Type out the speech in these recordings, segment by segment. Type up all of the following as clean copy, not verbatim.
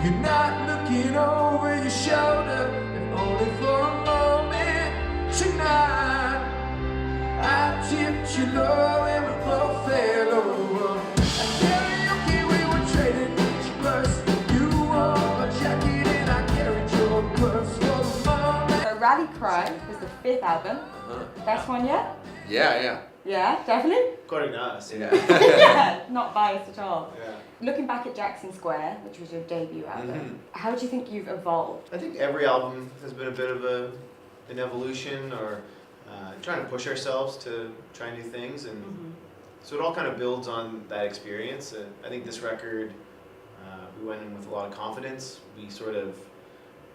You're not looking over your shoulder, if only for a moment. Tonight, I tipped you low and we both fell over. At karaoke, we were trading each verse. You wore my jacket and I carried your purse for the moment. So Rally Cry was the 5th album. Best one yet? Yeah. Yeah, definitely? According to us. Yeah. Yeah, not biased at all. Yeah. Looking back at Jackson Square, which was your debut album, how do you think you've evolved? I think every album has been a bit of an evolution, or trying to push ourselves to try new things, and so it all kind of builds on that experience. And I think this record, we went in with a lot of confidence. We sort of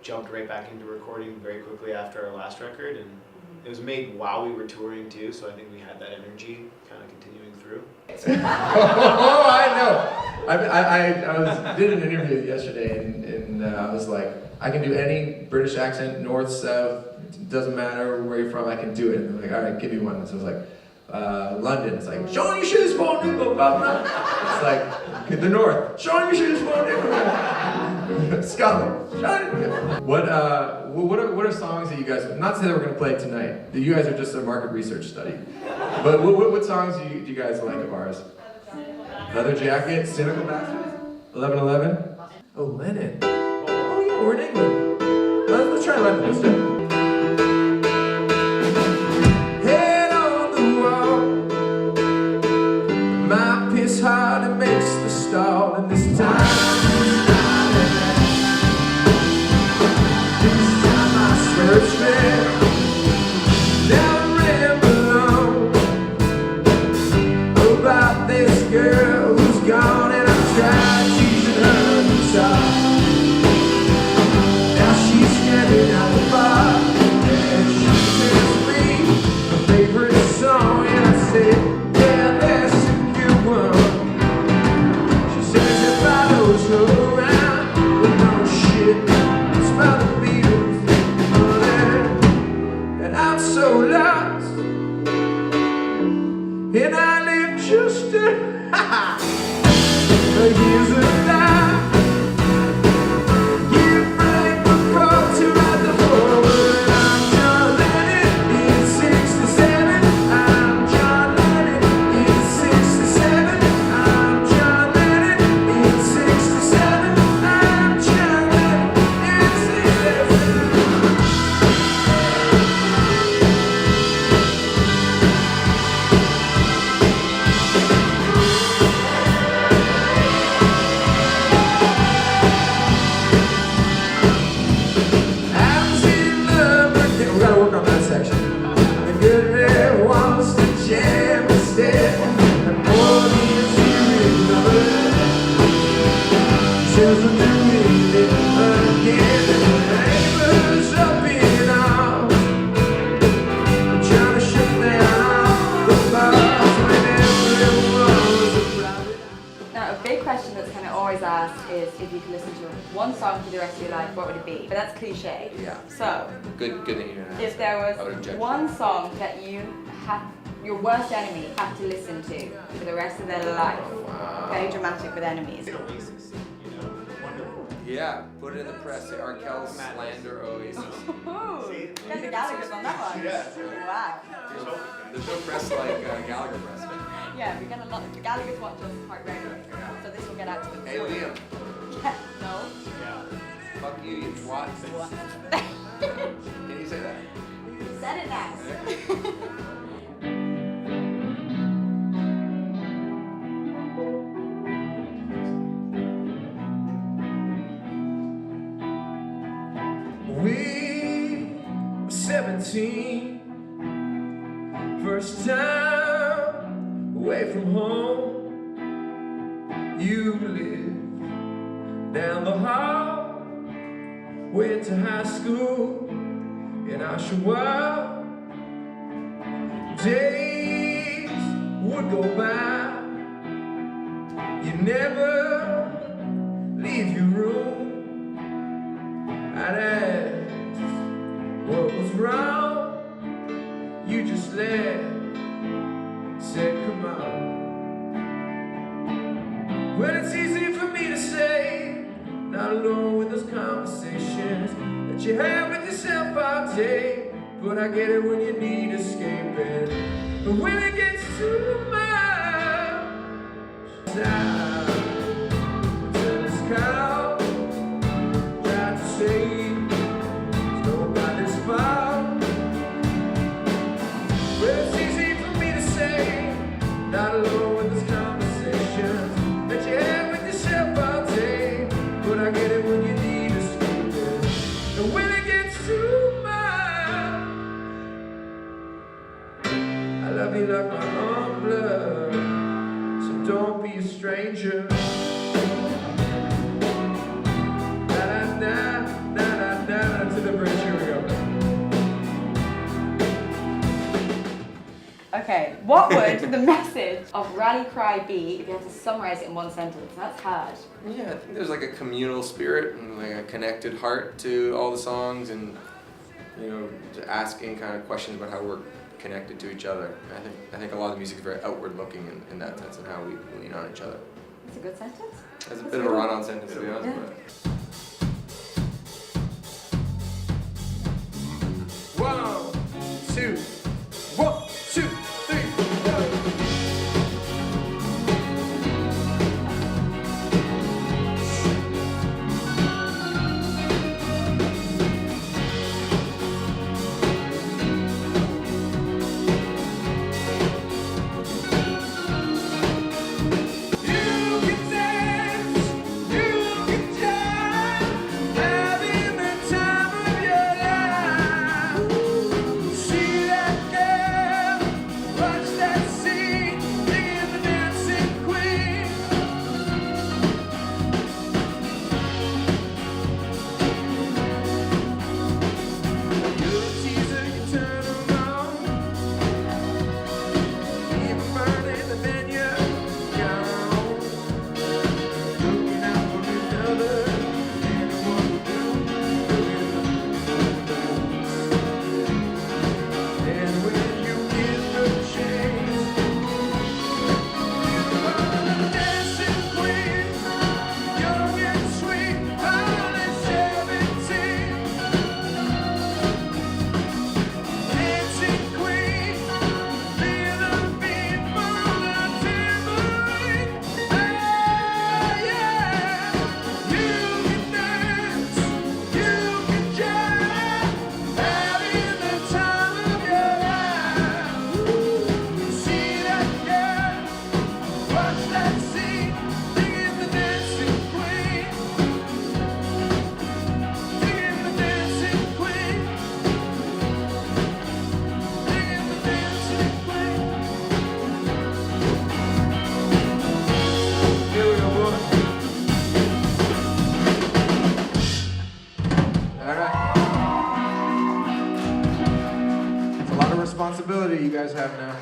jumped right back into recording very quickly after our last record, and it was made while we were touring too, so I think we had that energy kind of continuing through. Oh, I know. I did an interview yesterday, and I was like, I can do any British accent, north, south, it doesn't matter where you're from, I can do it. And they're like, all right, give me one. So I was like, London. It's like, show on your shoes, Paul Newman, It's like, the north, show on your shoes, Paul Newman. Scotland, show on. What are songs that you guys, not to say that we're going to play tonight, that you guys are just a market research study, but what songs do you guys like of ours? Leather Jacket, Cynical Bastards, 1111. Oh, Lennon. Oh yeah, we're in England. Let's try Lennon. Let's do it. Head on the wall. My piss hard, it makes the stall, and this time I search there. Never ramble on about this girl who's gone, and I've tried teaching her guitar. Now she's standing at the bar, and she tells me her favorite song, and I said, yeah, that's a good one. She says if I don't go around with no shit, it's by the Beatles, and I'm so lost, and I live just here's a lie. Give Frank the call to write the forward. I'm John Lennon in 67. I'm John Lennon in 67. I'm John Lennon in 67. I'm John Lennon in 67. Now, a big question that's kind of always asked is if you could listen to one song for the rest of your life, what would it be? But that's cliche. Yeah. So, Good that you didn't if there Without was objection. one song that your worst enemy have to listen to for the rest of their life, very dramatic with enemies. Oasis, you know, wonderful. Yeah, put it in the press. Say R. Kelly slander Oasis. Ooh, get the Gallagher's on that one. Yeah. Wow. There's no press like Gallagher press. Yeah, we get a lot of the Gallagher's watch us quite regularly, so this will get out to them. Hey Liam, Yeah, no. Yeah. fuck you, you twat. Can you say that? You said it now. We were 17, first time away from home. You lived down the hall, went to high school in Oshawa. Days would go by, you never leave your room. I'd ask what was wrong, you just laughed, said come on. Well, it's easy for me to say, not alone with those conversations that you have with yourself all day. But I get it when you need escaping. But when it gets too much, I turn this call, try to say, know about this fall. Well, it's easy for me to say, not alone with this conversations that you have with yourself all day. But I get it when you need escaping. And when it gets too much, I love you like my own blood, so don't be a stranger. Na-na-na, to the bridge, here we go. Okay, what would the message of Rally Cry be if you had to summarize it in one sentence? That's hard. Yeah, I think there's like a communal spirit and like a connected heart to all the songs, and you know, asking kind of questions about how we're connected to each other. I think a lot of the music is very outward looking in that sense, and how we lean on each other. That's a good sentence. That's a bit of a run-on sentence, to be honest. Yeah. But 1, 2, 1, 2, 3, 3. Responsibility you guys have now.